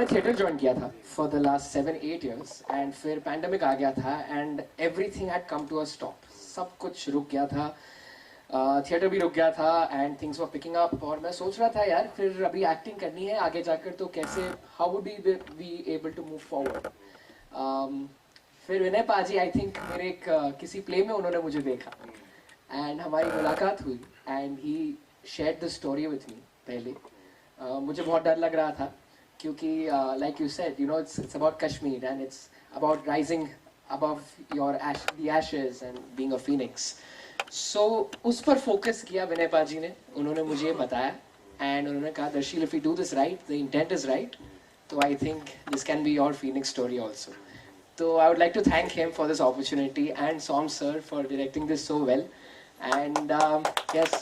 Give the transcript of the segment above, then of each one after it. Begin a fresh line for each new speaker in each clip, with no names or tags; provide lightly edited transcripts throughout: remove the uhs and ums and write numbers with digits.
मैंने theatre join किया था for the last 7-8 years and फिर पैंडमिक आ गया था and everything had come to a stop. सब कुछ रुक गया था, थिएटर भी रुक गया था and things were picking up. और मैं सोच रहा था यार फिर अभी एक्टिंग करनी है आगे जाकर, तो कैसे, how would be able to move forward. फिर विनय पाजी, आई थिंक मेरे एक किसी प्ले में उन्होंने मुझे देखा एंड हमारी मुलाकात हुई and he shared the story with me. पहले मुझे बहुत डर लग रहा था क्योंकि like you said, you know, it's about Kashmir and it's about rising above your the ashes and being a phoenix. So उस पर फोकस किया विनय पाजी ने. उन्होंने मुझे बताया एंड उन्होंने कहा Darsheel, if you do this right, the intent is right, तो I think this can be your phoenix story also. So I would like to thank him for this opportunity and Som sir for directing this so well. And yes,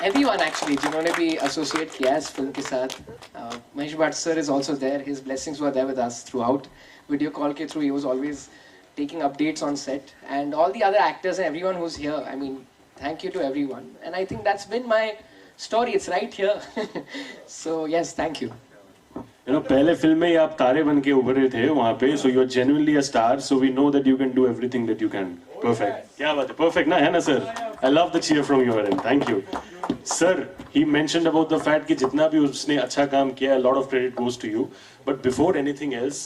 everyone actually जिन्होंने भी associate किया है इस film के साथ. Mahesh Bhatt sir is also there. His blessings were there with us throughout. Video call के through he was always taking updates on set, and all the other actors and everyone who's here. I mean, thank you to everyone, and I think that's been my story. It's right here. So yes, thank you.
You know, पहले film में ही आप तारे बन के उभरे थे वहाँ पे, so you're genuinely a star, so we know that you can do everything that you can. Perfect. क्या बात है, perfect ना, है ना sir? I love the cheer from your end. Thank you. Sir, he mentioned about the fact कि जितना भी उसने अच्छा काम किया, a lot of credit goes to you. But before anything else,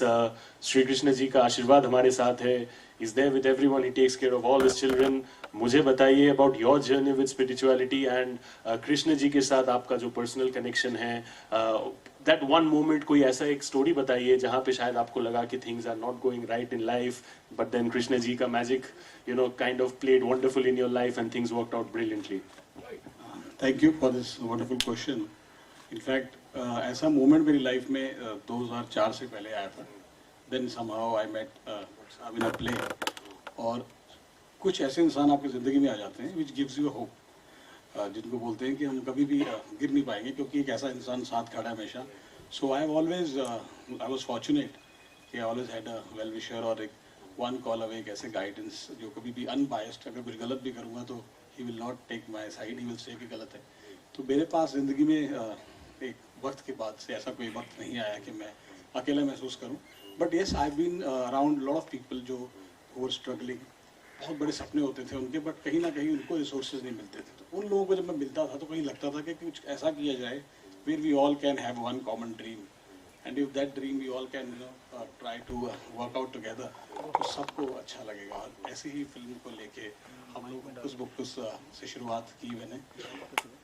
Shri Krishna ji का आशीर्वाद हमारे साथ है. He's there with everyone. He takes care of all his children. मुझे बताइए about your journey with spirituality and Krishna ji के साथ आपका जो personal connection है. That one moment, कोई ऐसा एक story बताइए जहाँ पे शायद आपको लगा कि things are not going right in life, but then Krishna ji का magic, you know, kind of played wonderful in your life and things worked out brilliantly.
Thank you for this wonderful question. In fact, ऐसा moment मेरी life में 2004 से पहले आया था. Then somehow I met in a play. और कुछ ऐसे इंसान आपकी ज़िंदगी में आ जाते हैं which gives you a hope. जिनको बोलते हैं कि हम कभी भी गिर नहीं पाएंगे क्योंकि एक ऐसा इंसान साथ खड़ा है हमेशा. So I have always, I was fortunate कि I always had a well wisher और एक one call away एक ऐसे guidance जो कभी भी unbiased, अगर कुछ गलत भी करूँगा तो he will not take my side, he will say कि गलत है. तो मेरे पास ज़िंदगी में एक वक्त के बाद से ऐसा कोई वक्त नहीं आया कि मैं अकेला महसूस करूं. But yes, I been around lot of people जो who were struggling. बहुत बड़े सपने होते थे उनके, बट कहीं ना कहीं उनको रिसोर्सेज नहीं मिलते थे. तो उन लोगों को जब मैं मिलता था तो कहीं लगता था कि कुछ ऐसा किया जाए where we all can have one common dream, and if that dream we all can, you know, try to work out together, तो सबको अच्छा लगेगा. और ऐसे ही फिल्म को लेके हम लोग उस बुक से शुरुआत की. मैंने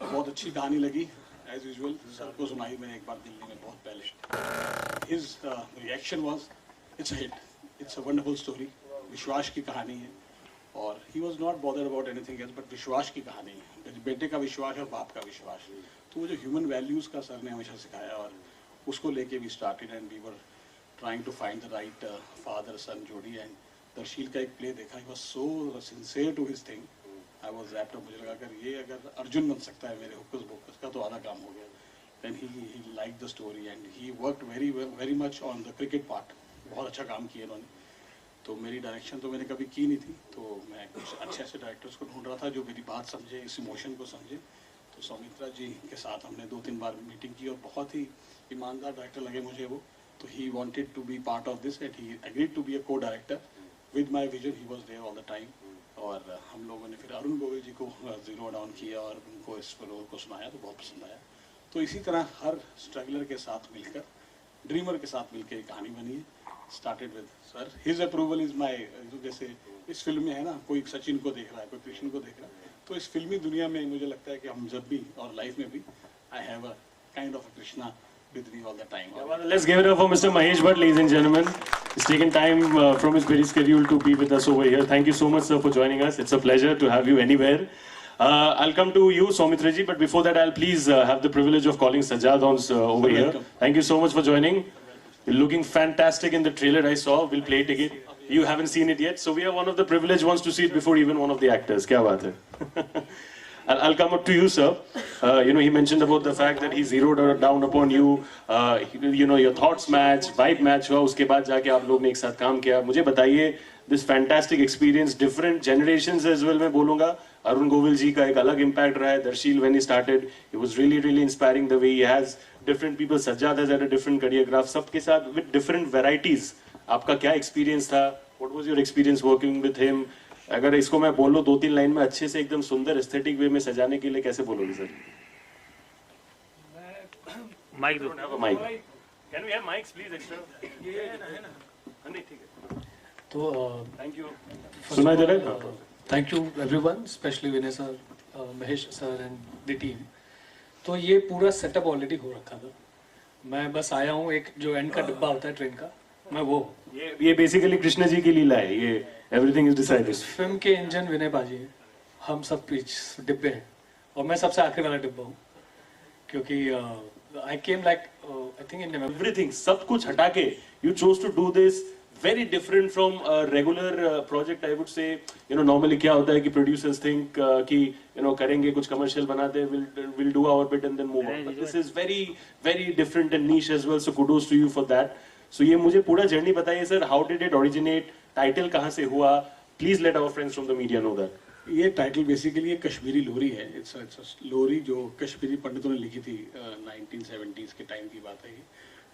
बहुत अच्छी कहानी लगी एज यूजुअल, सबको सुनाई मैंने एक बार दिल्ली में बहुत पहले. His reaction was it's a hit, it's a wonderful story. विश्वास की कहानी है और he was not bothered about anything else, but विश्वास की कहानी है. बेटे का विश्वास और बाप का विश्वास. तो वो जो ह्यूमन वैल्यूज़ का सर ने हमेशा सिखाया और उसको लेके we started and we were trying to find the right father son जोड़ी. एंड दर्शील का एक प्ले देखा, he was so sincere to his thing. I was wrapped up. मुझे लगा अगर ये अगर अर्जुन बन सकता है मेरे हुक्स बुक्स का तो आधा काम हो गया. Then he like the story and he worked very much on the cricket part. बहुत अच्छा काम किया उन्होंने. तो मेरी डायरेक्शन तो मैंने कभी की नहीं थी, तो मैं कुछ अच्छे ऐसे डायरेक्टर्स को ढूंढ रहा था जो मेरी बात समझे, इस इमोशन को समझे. तो सौमित्रा जी के साथ हमने 2-3 बार मीटिंग की और बहुत ही ईमानदार डायरेक्टर लगे मुझे वो. तो he wanted to be part of this and he agreed to be a co director with my vision. He was there all the time. और हम लोगों ने फिर अरुण गोविल जी को जीरो डाउन किया और उनको इस रोल को सुनाया तो बहुत पसंद आया. तो इसी तरह हर स्ट्रगलर के साथ मिलकर, ड्रीमर के साथ मिलकर एक कहानी बनी है. Started with sir, his approval is my. जैसे इस फिल्म में है ना, कोई सचिन को देख रहा है, कोई कृष्ण को देख रहा है, तो इस फिल्मी दुनिया में मुझे लगता है कि हम जब भी और लाइफ में भी I have a kind of a Krishna with me all the time.
Let's give it up for Mr. Mahesh Bhatt, ladies and gentlemen. He's taken time from his busy schedule to be with us over here. Thank you so much, sir, for joining us. It's a pleasure to have you anywhere. I'll come to you, Soumitra ji, but before that, I'll please have the privilege of calling Sajjad over here. Thank you so much for joining. You're looking fantastic in the trailer I saw. We'll play it again. You haven't seen it yet, so we are one of the privileged ones to see it before even one of the actors. Kya baat hai? I'll come up to you, sir. You know, he mentioned about the fact that he zeroed down upon you. You know, your thoughts match, vibe match हुआ. उसके बाद जाके आप लोग ने एक साथ काम किया. मुझे बताइए this fantastic experience, different generations as well मैं बोलूँगा. अरुण गोविल जी का एक अलग impact रहा है. Darsheel when he started, it was really inspiring the way he has different people. Sajjad has had a different career graph. सबके साथ with different varieties. आपका क्या experience था? What was your experience working with him? अगर इसको मैं बोलूँ 2-3 line में अच्छे से एकदम सुंदर एस्थेटिक वे में सजाने के लिए कैसे बोलोगे सर?
माइक दो।
Mic. Can we have mics please extra?
ये है ना।
नहीं ठीक है।
तो
Thank you.
first
सुनाई
of
दे
all,
रहा है?
thank you everyone, especially Vinay sir, Mahesh sir and the team. तो ये पूरा सेटअप ऑलरेडी हो रखा था, मैं बस आया हूँ, एक जो एंड का डिब्बा होता है ट्रेन का, मैं वो
ये बेसिकली कृष्ण जी की लीला है, ये एवरीथिंग इज डिसाइडेड।
फिल्म के इंजन विनय बाजी है, हम सब पीछे डिब्बे हैं और मैं सबसे आखिरी वाला डिब्बा हूँ, क्योंकि I came like I think in
everything, सब कुछ हटा के you chose to do this very different from a regular project, I would say. You know, normally क्या होता है कि producers think कि you know करेंगे कुछ commercial बनाते हैं, we'll do our bit and then move on. But this is very different and niche as well. So kudos to you for that. So ये मुझे पूरा journey बताइए sir. How did it originate? Title कहाँ से हुआ? Please let our friends from the media know that.
ये title basically एक कश्मीरी लोरी है। इट्स लोरी जो कश्मीरी पंडितों ने लिखी थी 1970s के टाइम की बात है ये।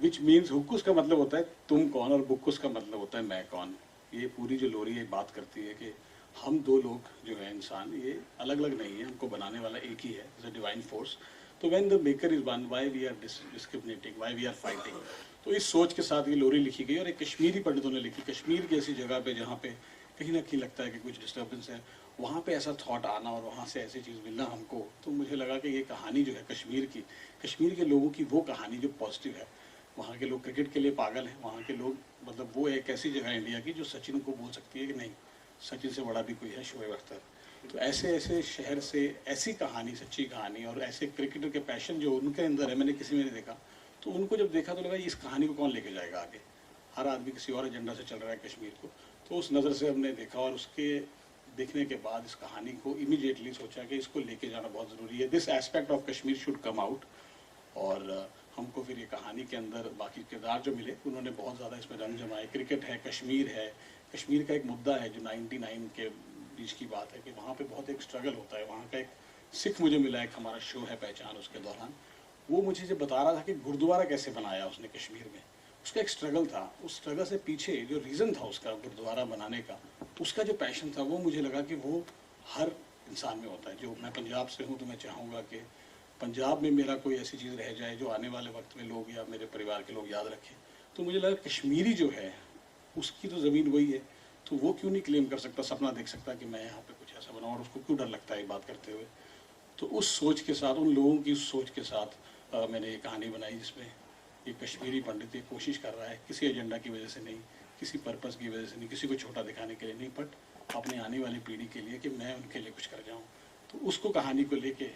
विच मीन्स हुक्कुस का मतलब होता है तुम कौन और बुक्कुस का मतलब होता है मैं कौन। ये पूरी जो लोरी है बात करती है कि हम दो लोग जो है इंसान, ये अलग अलग नहीं है, हमको बनाने वाला एक ही है, इज अ डिवाइन फोर्स। तो when the maker is one, why we are discriminating, why we are fighting. तो इस सोच के साथ ये लोरी लिखी गई और एक कश्मीरी पंडितों ने लिखी। कश्मीर की ऐसी जगह पे जहाँ पे कहीं ना कहीं लगता है कि कुछ डिस्टर्बेंस है, वहाँ पे ऐसा थॉट आना और वहाँ से ऐसी चीज़ मिलना हमको, तो मुझे लगा कि ये कहानी जो है कश्मीर के लोगों की वो कहानी जो पॉजिटिव है। वहाँ के लोग क्रिकेट के लिए पागल हैं, वहाँ के लोग मतलब वो एक ऐसी जगह है इंडिया की जो सचिन को बोल सकती है कि नहीं, सचिन से बड़ा भी कोई है, शोएब अख्तर। तो ऐसे ऐसे शहर से ऐसी कहानी, सच्ची कहानी और ऐसे क्रिकेटर के पैशन जो उनके अंदर है, मैंने किसी में नहीं देखा। तो उनको जब देखा तो लगा इस कहानी को कौन लेके जाएगा आगे। हर आदमी किसी और एजेंडा से चल रहा है कश्मीर को। तो उस नज़र से हमने देखा और उसके देखने के बाद इस कहानी को इमीडिएटली सोचा कि इसको लेके जाना बहुत ज़रूरी है। This aspect of Kashmir should come out. और हमको फिर ये कहानी के अंदर बाकी किरदार जो मिले उन्होंने बहुत ज़्यादा इसमें रंग जमाए। क्रिकेट है, कश्मीर का एक मुद्दा है जो 99 के बीच की बात है कि वहाँ पे बहुत एक स्ट्रगल होता है। वहाँ का एक सिख मुझे मिला, एक हमारा शो है पहचान, उसके दौरान वो मुझे जब बता रहा था कि गुरुद्वारा कैसे बनाया उसने कश्मीर में, उसका एक स्ट्रगल था। उस स्ट्रगल से पीछे जो रीज़न था उसका गुरुद्वारा बनाने का, उसका जो पैशन था, वो मुझे लगा कि वो हर इंसान में होता है। जो मैं पंजाब से हूँ तो मैं चाहूँगा कि पंजाब में मेरा कोई ऐसी चीज़ रह जाए जो आने वाले वक्त में लोग या मेरे परिवार के लोग याद रखें। तो मुझे लगा कश्मीरी जो है उसकी तो ज़मीन वही है, तो वो क्यों नहीं क्लेम कर सकता, सपना देख सकता कि मैं यहाँ पे कुछ ऐसा बनाऊँ, और उसको क्यों डर लगता है ये बात करते हुए। तो उस सोच के साथ, उन लोगों की उस सोच के साथ मैंने ये कहानी बनाई जिसमें ये कश्मीरी पंडित ये कोशिश कर रहा है, किसी एजेंडा की वजह से नहीं, किसी पर्पज़ की वजह से नहीं, किसी को छोटा दिखाने के लिए नहीं, बट अपने आने वाली पीढ़ी के लिए कि मैं उनके लिए कुछ कर जाऊँ। तो उसको कहानी को लेके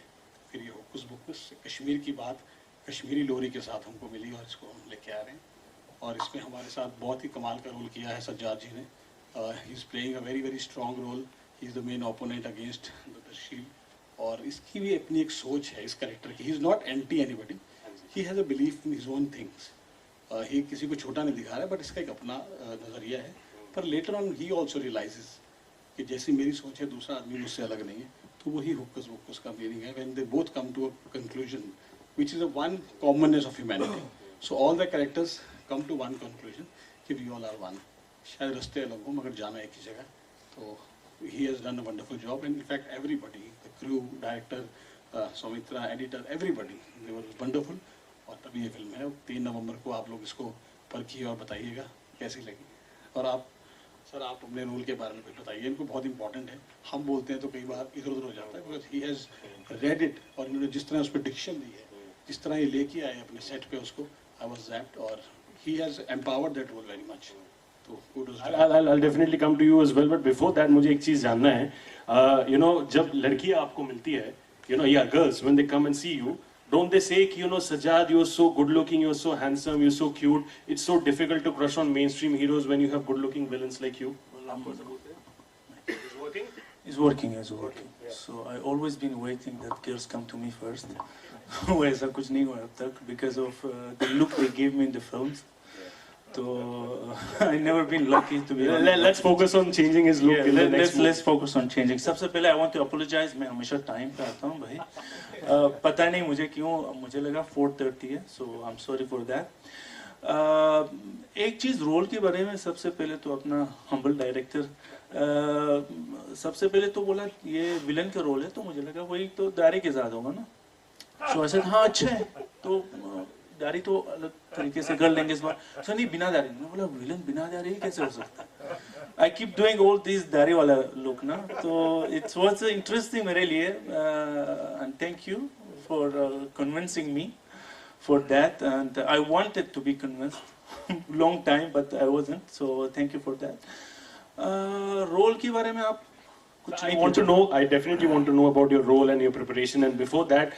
फिर ये हुक्कुस बुक्कुस कश्मीर की बात कश्मीरी लोरी के साथ हमको मिली और इसको हम लेके आ रहे हैं। और इसमें हमारे साथ बहुत ही कमाल का रोल किया है सज्जाद जी ने। He is playing a very strong role. He is the main opponent against the shield. और इसकी भी अपनी एक सोच है इस कैरेक्टर की। He is not anti anybody, he has a belief in his own things. He किसी को छोटा नहीं दिखा रहा है, बट इसका एक अपना नज़रिया है। पर later on he also realises कि जैसी मेरी सोच है दूसरा आदमी मुझसे अलग नहीं है। तो वही हुक्कुस बुक्कुस का मीनिंग है, when they both come to a conclusion which is a one commonness of humanity. So all the characters come to one conclusion कि we all are one. शायद रास्ते अलग हो मगर जाना एक ही जगह। तो he has done a wonderful job and in fact everybody, the crew, director, Soumitra, editor, everybody, they were wonderful. और तभी ये फिल्म है। 3 नवंबर को आप लोग इसको परखिए और बताइएगा कैसी लगी। और आप सर आप अपने रोल के बारे में कुछ बताइए, इनको बहुत इंपॉर्टेंट है। हम बोलते हैं तो कई बार इधर उधर हो जाता है, because he has read it और इन्होंने जिस तरह उस पर डिक्शन दी है, जिस तरह ये लेके आए अपने सेट पे उसको, आई वाज दैट और he has empowered that role very much. तो kudos to him.
I'll definitely come to you as well, but before that मुझे एक चीज़ जानना है, you know जब लड़कियाँ आपको मिलती है, you know yeah girls when they come and see you, don't they say कि you know Sajjad you're so good looking, you're so handsome, you're so cute, it's so difficult to crush on mainstream heroes when you have good looking villains like you?
It's working. So I always been waiting that girls come to me first. वैसा कुछ नहीं हुआ अब तक because of the look they gave me in the films. तो I never been lucky to be honest.
Let's focus on changing his look in the next
let's focus on changing. सबसे पहले I want to apologize. मैं हमेशा time पे आता हूँ भाई. पता नहीं मुझे क्यों, मुझे लगा 4:30 है, so I'm sorry for that. एक चीज़ रोल के बारे में, सबसे पहले तो अपना हम्बल डायरेक्टर सबसे पहले तो बोला ये विलन का रोल है, तो मुझे लगा वही तो दारी के साथ होगा ना. So I said हाँ अच्छा है, तो दाढ़ी तो अलग तरीके से कर लेंगे इस बार. सो नहीं बिना दाढ़ी. मैं बोला विलन बिना दाढ़ी कैसे हो सकता है. I keep doing all this दाढ़ी वाला लुक ना, तो इट्स वाज इंटरेस्टिंग मेरे लिए. And thank you for convincing me for that, and I wanted to be convinced long time but I wasn't, so thank you for that. Role के बारे में आप
I want to know. I definitely want to know about your role and your preparation. And before that,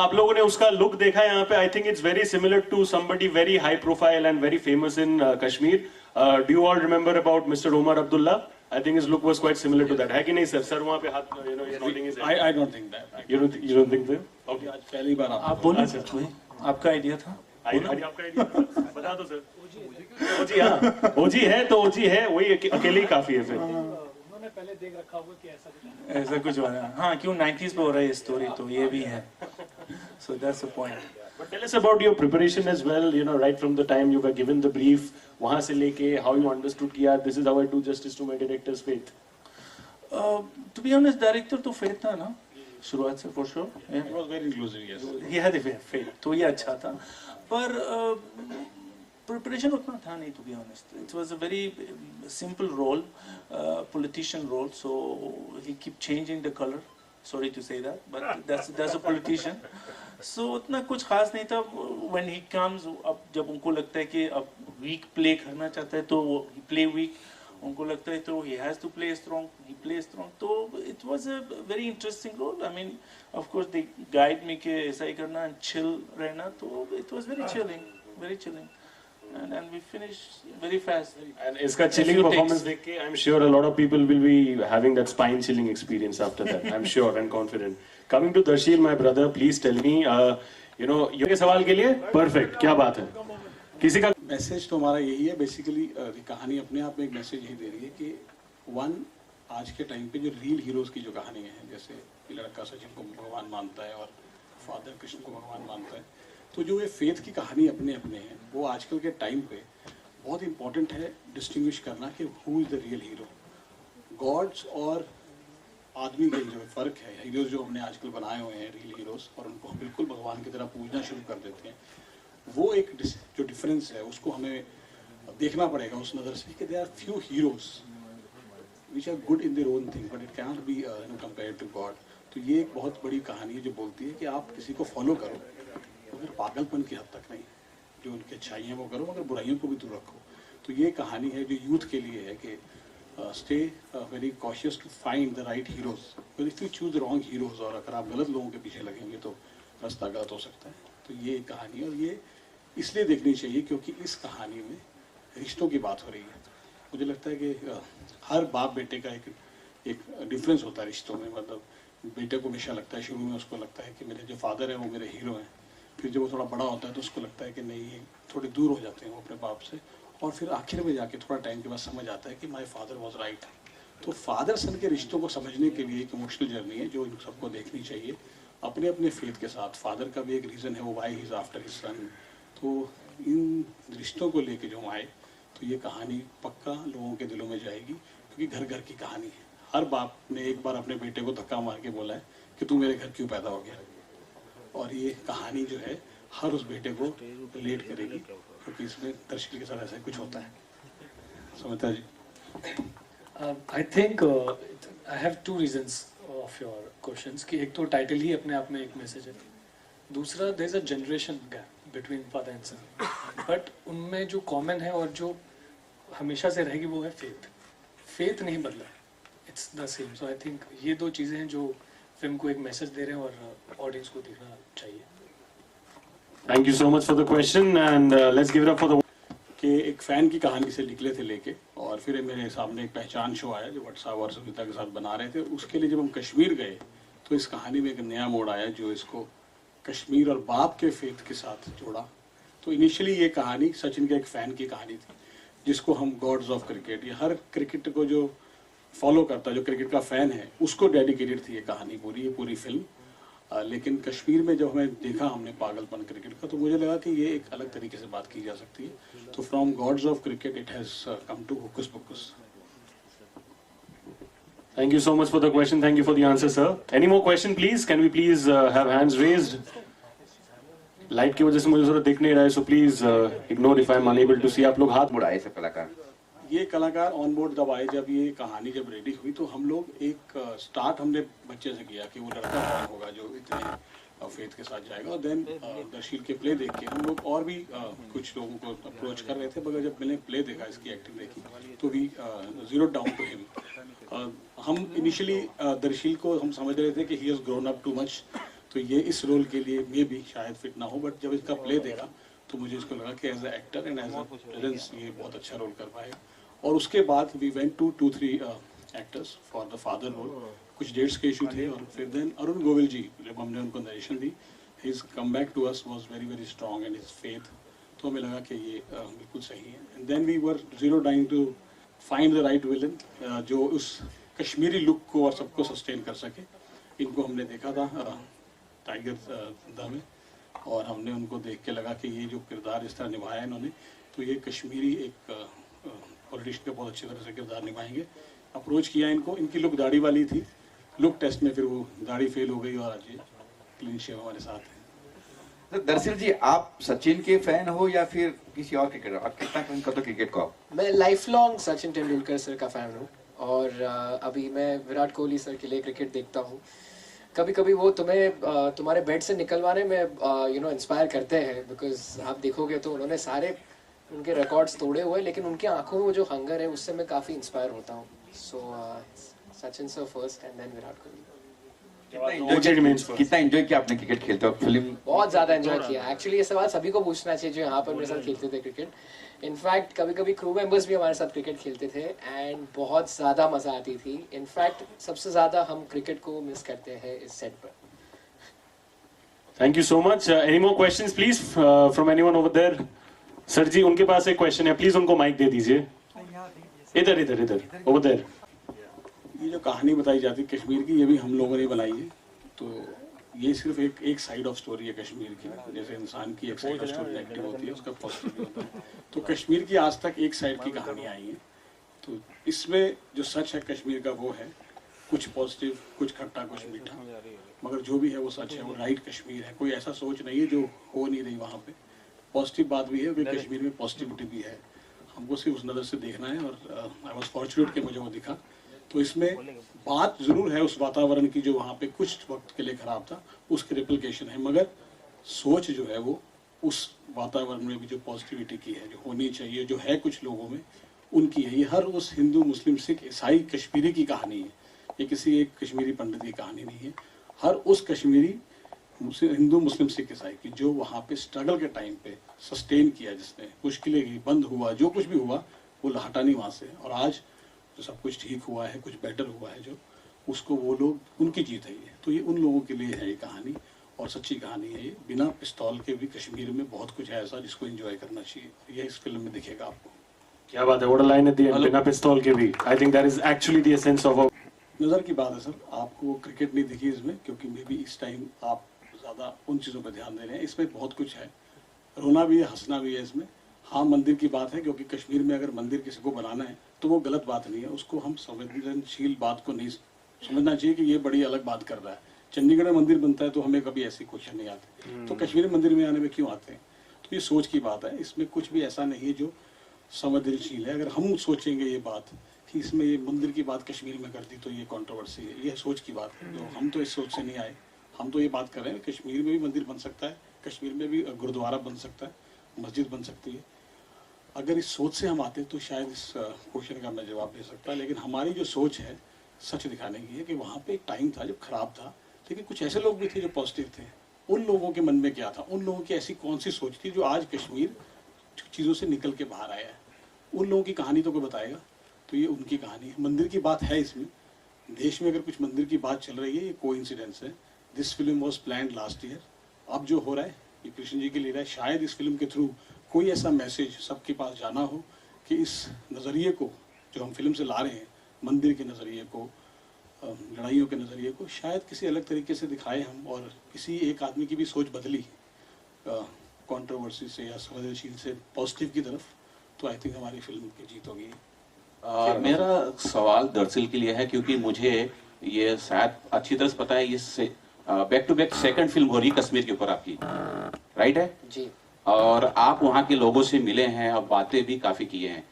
आप लोगों ने उसका look देखा है यहाँ पे. I think it's very similar to somebody very high profile and very famous in Kashmir. Do you all remember about Mr. Omar Abdullah? I think his look was quite similar to that. है कि नहीं sir? Sir वहाँ पे हाथ, he's nodding his head.
I don't think that.
You don't think so? Okay.
आज पहली बार
आप बोलो भाई, आपका आइडिया था.
आपका idea बता दो sir. ओजी हाँ, ओजी है तो ओजी है, वही अकेले ही काफी है फिर.
पहले देख रखा होगा कि
ऐसा कुछ हो रहा है. हाँ, क्यों 90s पे हो रहा है ये स्टोरी, तो ये भी है. So that's the point.
But tell us about your preparation as well. Right from the time you were given the brief, वहाँ से लेके how you understood कि यार this is how I do justice to my director's faith.
To be honest, director तो faith था ना शुरुआत से, for sure.
It was very inclusive, yes.
He had a faith, तो ये अच्छा था. पर preparation उतना था नहीं, to be honest. It was a very simple role, politician role, so he keep changing the color. Sorry to say that, but that's a politician. So उतना कुछ खास नहीं था. When he comes, अब जब उनको लगता है कि अब weak play करना चाहता है तो he play weak. उनको लगता है तो he has to play strong, he plays strong. तो it was a very interesting role. I mean, of course they guide me कि ऐसा ही करना and chill रहना, तो it was very chilling, very chilling. And we finished very fast.
And इसका chilling performance देख के, I'm sure a lot of people will be having that spine chilling experience after that. I'm sure and confident. Coming to Darshil, my brother, please tell me, ये सवाल के लिए perfect, क्या बात है? किसी का
मैसेज तो हमारा यही है बेसिकली. कहानी अपने आप में एक मैसेज यही दे रही है कि आज के टाइम पे जो रियल हीरोज की जो कहानियाँ हैं, जैसे लड़का सचिन को भगवान मानता है और फादर कृष्ण को भगवान मानता है, तो जो ये फेथ की कहानी अपने अपने हैं, वो आजकल के टाइम पे बहुत इंपॉर्टेंट है डिस्टिंग्विश करना कि who is the real hero. Gods और आदमी के जो फ़र्क है, हीरोज़ जो हमने आजकल बनाए हुए हैं रियल हीरोज़, और उनको बिल्कुल भगवान की तरह पूजना शुरू कर देते हैं, वो एक जो डिफरेंस है उसको हमें देखना पड़ेगा उस नज़र से कि they are few heroes which are good in their own thing but it can not be compared to god. तो ये एक बहुत बड़ी कहानी है जो बोलती है कि आप किसी को फॉलो करो मगर पागलपन की हद तक नहीं, जो उनकी अच्छाइयाँ वो करो मगर बुराइयों को भी दूर रखो. तो ये कहानी है जो यूथ के लिए है कि stay very cautious to find the right heroes. If you choose the wrong heroes, और अगर आप गलत लोगों के पीछे लगेंगे तो रास्ता गलत हो सकता है. तो ये कहानी है, और ये इसलिए देखनी चाहिए क्योंकि इस कहानी में रिश्तों की बात हो रही है. मुझे लगता है कि हर बाप बेटे का एक डिफरेंस होता है रिश्तों में. मतलब बेटे को हमेशा लगता है, शुरू में उसको लगता है कि मेरे जो फादर हैं वो मेरे हीरो हैं. फिर जब वो थोड़ा बड़ा होता है तो उसको लगता है कि नहीं, ये थोड़े दूर हो जाते हैं वो अपने बाप से, और फिर आखिर में जाके थोड़ा टाइम के बाद समझ आता है कि माय फादर वाज राइट. तो फादर सन के रिश्तों को समझने के लिए एक इमोशनल जर्नी है जो इन सबको देखनी चाहिए अपने अपने फेथ के साथ. फादर का भी एक रीज़न है वो why he is after his son. तो इन रिश्तों को लेके जो आए तो ये कहानी पक्का लोगों के दिलों में जाएगी, क्योंकि घर घर की कहानी है. हर बाप ने एक बार अपने बेटे को धक्का मार के बोला है कि तू मेरे घर क्यों पैदा हो गया, और ये कहानी जो है हर उस बेटे को रिलेट करेगी, क्योंकि इसमें दर्शक के साथ ऐसा कुछ होता है. समझता जी.
I think I have two reasons of your questions कि एक तो टाइटल ही अपने आप में एक मैसेज है, दूसरा there is a generation gap between father and son, but उनमें जो कॉमन है और जो हमेशा से रहेगी वो है फेथ. फेथ नहीं बदला, it's the same. So I think ये दो चीज़ें हैं जो फिल्म को एक मैसेज दे रहे हैं और ऑडियंस को देखना चाहिए.
Thank you so much for the question, and let's give it up for the.
कि एक फ़ैन की कहानी से निकले थे लेके, और फिर मेरे सामने एक पहचान शो आया जो व्हाट्सएप और सुनीता के साथ बना रहे थे. उसके लिए जब हम कश्मीर गए तो इस कहानी में एक नया मोड़ आया जो इसको कश्मीर और बाप के फेथ के साथ जोड़ा. तो तो इनिशियली ये कहानी सचिन के एक फ़ैन की कहानी थी, जिसको हम गॉड्स ऑफ क्रिकेट, ये हर क्रिकेट को जो फॉलो करता है, जो क्रिकेट का फ़ैन है, उसको डेडिकेटेड थी ये कहानी पूरी, ये पूरी फिल्म। लेकिन कश्मीर में जब हमें देखा हमने पागलपन क्रिकेट का, तो मुझे लगा कि ये एक अलग तरीके से बात की जा सकती है। तो from gods of cricket it has come to hocus pocus.
Thank you so much for the question. Thank you for the answer, sir. Any more question, please? Can we please have hands raised? Light की वजह से मुझे थोड़ा दिख नहीं रहा है, so please ignore if I am unable to see. आप लोग हाथ
मुड़ाए सब कलाकार।
ये कलाकार ऑन बोर्ड तब आए जब ये कहानी जब रेडी हुई, तो हम लोग एक स्टार्ट हमने बच्चे से किया कि वो लड़का कौन होगा जो इतने फेथ के साथ जाएगा, और देन दर्शील के प्ले देख के हम लोग और भी कुछ लोगों को अप्रोच कर रहे थे, मगर जब मैंने प्ले देखा, इसकी एक्टिंग देखी, तो we zero down to him. हम इनिशियली दर्शील को हम समझ रहे थे कि he has grown up too much, तो ये इस रोल के लिए मे भी शायद फिट ना हो, बट जब इसका प्ले देखा तो मुझे इसको लगा कि as a actor and as a presence ये बहुत अच्छा रोल कर पाएगा। और उसके बाद we went to 2-3 actors for the father role, कुछ डेट्स के इशू थे, और फिर देन अरुण गोविल जी जब हमने उनको नरेशन दी, his come back to us was very very strong and his faith, तो हमें लगा कि ये बिल्कुल सही है। And then we were zero dying to find the right villain जो उस कश्मीरी लुक को और सबको सस्टेन कर सके। इनको हमने देखा था टाइगर ज़िंदा में, और हमने उनको देख के लगा कि ये जो किरदार इस तरह निभाया इन्होंने, तो ये कश्मीरी एक पॉलिटिशियन का बहुत अच्छी तरह से किरदार निभाएंगे। अप्रोच किया इनको, इनकी लुक दाढ़ी वाली थी, लुक टेस्ट में फिर वो दाढ़ी फेल हो गई, और आज ये क्लीन शेव हमारे साथ है।
तो दरअसल जी, आप सचिन के फैन हो या फिर किसी और क्रिकेटर? आप कितना पसंद करते हो क्रिकेट को? आप?
मैं life long Sachin Tendulkar sir का फ़ैन हूँ, और अभी मैं विराट कोहली सर के लिए क्रिकेट देखता हूँ। कभी कभी वो तुम्हें तुम्हारे बेड से निकलवाने में इंस्पायर करते हैं, बिकॉज आप देखोगे तो उन्होंने सारे उनके रिकॉर्ड्स तोड़े हुए, लेकिन उनकी आंखों में वो जो हंगर है उससे मैं काफ़ी इंस्पायर होता हूँ। So Sachin sir first and then Virat Kohli.
कितना एंजॉय किया आपने क्रिकेट खेलते हो? फिल्म
बहुत ज़्यादा एंजॉय किया। एक्चुअली ये सवाल सभी को पूछना चाहिए जो यहाँ पर मेरे साथ खेलते थे क्रिकेट। इनफैक्ट कभी कभी क्रू मेंबर्स भी हमारे साथ क्रिकेट खेलते थे, एंड बहुत ज़्यादा मज़ा आती थी। इनफैक्ट सबसे ज़्यादा हम क्रिकेट को मिस करते हैं इस सेट पर।
Thank you so much. Any more questions, please, from anyone over there? Sir ji, उनके पास एक क्वेश्चन है, प्लीज उनको माइक दे दीजिए। इधर इधर इधर, ओवर देयर।
ये जो कहानी बताई जाती है कश्मीर की, ये भी हम लोगों ने बनाई है। तो ये सिर्फ एक साइड ऑफ स्टोरी है कश्मीर की। जैसे इंसान की एक साइड ऑफ स्टोरी नेगेटिव होती है, उसका पॉजिटिव भी होता है। तो कश्मीर की आज तक एक साइड की कहानी आई है। तो इसमें जो सच है कश्मीर का वो है, कुछ पॉजिटिव, कुछ खट्टा, कुछ मीठा, मगर जो भी है वो सच है, वो राइट कश्मीर है। कोई ऐसा सोच नहीं है जो हो नहीं रही वहाँ पे। पॉजिटिव बात भी है कि कश्मीर में पॉजिटिविटी भी है, हमको सिर्फ उस नज़र से देखना है। और आई वॉज फॉर्चुनेट कि मुझे वो दिखा। तो इसमें बात ज़रूर है उस वातावरण की जो वहाँ पे कुछ वक्त के लिए ख़राब था, उसकी रिप्लिकेशन है, मगर सोच जो है वो उस वातावरण में भी जो पॉजिटिविटी की है, जो होनी चाहिए, जो है कुछ लोगों में, उनकी है। ये हर उस हिंदू, मुस्लिम, सिख, ईसाई कश्मीरी की कहानी है, ये किसी एक कश्मीरी पंडित की कहानी नहीं है। हर उस कश्मीरी हिंदू, मुस्लिम, सिख, ईसाई की जो वहाँ पे स्ट्रगल के टाइम पे सस्टेन किया, जिसने मुश्किलें की, बंद हुआ, जो कुछ भी हुआ वो हटा नहीं वहाँ से, और आज जो सब कुछ ठीक हुआ है, कुछ बेटर हुआ है, जो उसको वो लोग, उनकी जीत है ये। तो ये उन लोगों के लिए है ये कहानी, और सच्ची कहानी है ये। बिना पिस्तौल के भी कश्मीर में बहुत कुछ है ऐसा जिसको एंजॉय करना चाहिए। ये इस फिल्म में दिखेगा आपको।
क्या बात है, what a line at the end, बिना पिस्तौल के भी। I think that is actually the essence of
नज़र की बात है सर। आपको क्रिकेट नहीं दिखी इसमें, क्योंकि मे बी इस टाइम आप ज़्यादा उन चीज़ों पर ध्यान दे रहे हैं। इसमें बहुत कुछ है, रोना भी है, हंसना भी है इसमें। हाँ, मंदिर की बात है, क्योंकि कश्मीर में अगर मंदिर किसी को बनाना है तो वो गलत बात नहीं है। उसको हम संवेदनशील बात को नहीं समझना चाहिए कि ये बड़ी अलग बात कर रहा है। चंडीगढ़ में मंदिर बनता है तो हमें कभी ऐसी क्वेश्चन नहीं आते, तो कश्मीर मंदिर में आने में क्यों आते हैं? तो ये सोच की बात है। इसमें कुछ भी ऐसा नहीं है जो संवेदनशील है। अगर हम सोचेंगे ये बात कि इसमें ये मंदिर की बात कश्मीर में कर दी तो ये कंट्रोवर्सी है, ये सोच की बात है। तो हम तो इस सोच से नहीं आए। हम तो ये बात कर रहे हैं कश्मीर में भी मंदिर बन सकता है, कश्मीर में भी गुरुद्वारा बन सकता है, मस्जिद बन सकती है। अगर इस सोच से हम आते तो शायद इस क्वेश्चन का मैं जवाब दे सकता। लेकिन हमारी जो सोच है सच दिखाने की है कि वहाँ पे एक टाइम था जब खराब था, लेकिन कुछ ऐसे लोग भी थे जो पॉजिटिव थे। उन लोगों के मन में क्या था, उन लोगों की ऐसी कौन सी सोच थी जो आज कश्मीर चीज़ों से निकल के बाहर आया है। उन लोगों की कहानी तो कोई बताएगा। तो ये उनकी कहानी है। मंदिर की बात है इसमें। देश में अगर कुछ मंदिर की बात चल रही है, ये कोइंसिडेंस है। This film was planned last year. अब जो हो रहा है ये कृष्ण जी की लीला है। शायद इस फिल्म के थ्रू कोई ऐसा मैसेज सबके पास जाना हो कि इस नज़रिए को जो हम फिल्म से ला रहे हैं, मंदिर के नज़रिए को, लड़ाइयों के नज़रिए को, शायद किसी अलग तरीके से दिखाए हम, और किसी एक आदमी की भी सोच बदली कंट्रोवर्सी से या संवेदनशील से पॉजिटिव की तरफ, तो आई थिंक हमारी फिल्म की जीत होगी।
मेरा सवाल दरअसल के लिए है, क्योंकि मुझे ये शायद अच्छी तरह से पता है, ये back to back second film हो रही है कश्मीर के ऊपर आपकी, राइट है
जी।
और आप वहाँ के लोगों से मिले हैं और बातें भी काफी किए हैं,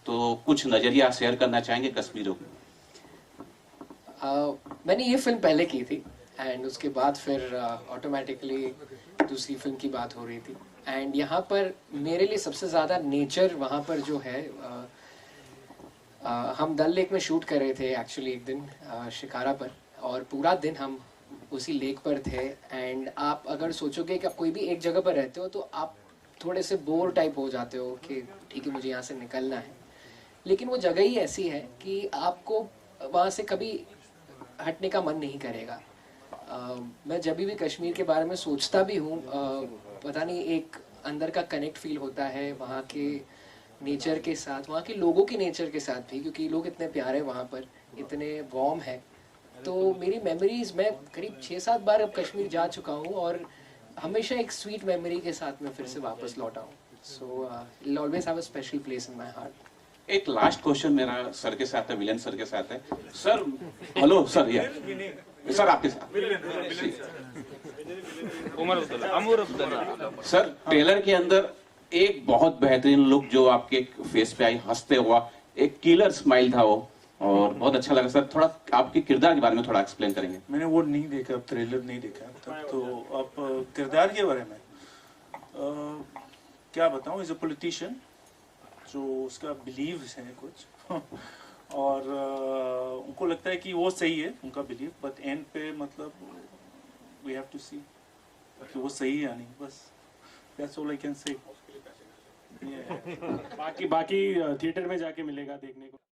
तो कुछ नजरिया शेयर करना चाहेंगे कश्मीर को?
मैंने ये फिल्म पहले की थी एंड उसके बाद फिर ऑटोमेटिकली दूसरी फिल्म की बात हो रही थी, एंड यहाँ पर मेरे लिए सबसे ज़्यादा नेचर वहाँ पर जो है, हम डल लेक में शूट कर रहे थे एक्चुअली एक दिन शिकारा पर, और पूरा दिन हम उसी लेक पर थे। एंड आप अगर सोचोगे कि आप कोई भी एक जगह पर रहते हो तो आप थोड़े से बोर टाइप हो जाते हो कि ठीक है मुझे यहाँ से निकलना है, लेकिन वो जगह ही ऐसी है कि आपको वहाँ से कभी हटने का मन नहीं करेगा। मैं जब भी कश्मीर के बारे में सोचता भी हूँ, पता नहीं एक अंदर का कनेक्ट फील होता है वहाँ के नेचर के साथ, वहाँ के लोगों के नेचर के साथ भी, क्योंकि लोग इतने प्यारे वहाँ पर, इतने वार्म है। तो मेरी मेमोरीज, मैं करीब 6-7 बार अब कश्मीर जा चुका हूँ और हमेशा एक स्वीट मेमोरी के साथ मैं फिर से वापस लौटा हूँ। So it always have a special place in my heart.
एक लास्ट क्वेश्चन मेरा सर के साथ है, विलन सर के साथ है। सर हेलो सर, या सर आपके साथ सर, ट्रेलर के अंदर एक बहुत बेहतरीन लुक जो आपके फेस पे आई, हंसते हुआ एक किलर स्माइल था वो, और बहुत अच्छा लगा। सर थोड़ा आपके किरदार के बारे में थोड़ा एक्सप्लेन करेंगे?
मैंने वो नहीं देखा, ट्रेलर नहीं देखा तब, तो अब किरदार के बारे में क्या बताऊं। इज अ पॉलिटिशियन जो उसका बिलीव्स है कुछ और उनको लगता है कि वो सही है उनका बिलीव, बट एंड पे मतलब वी हैव टू सी कि वो सही है या नहीं, बस that's all I can say.
बाकी थिएटर में जाके मिलेगा देखने को।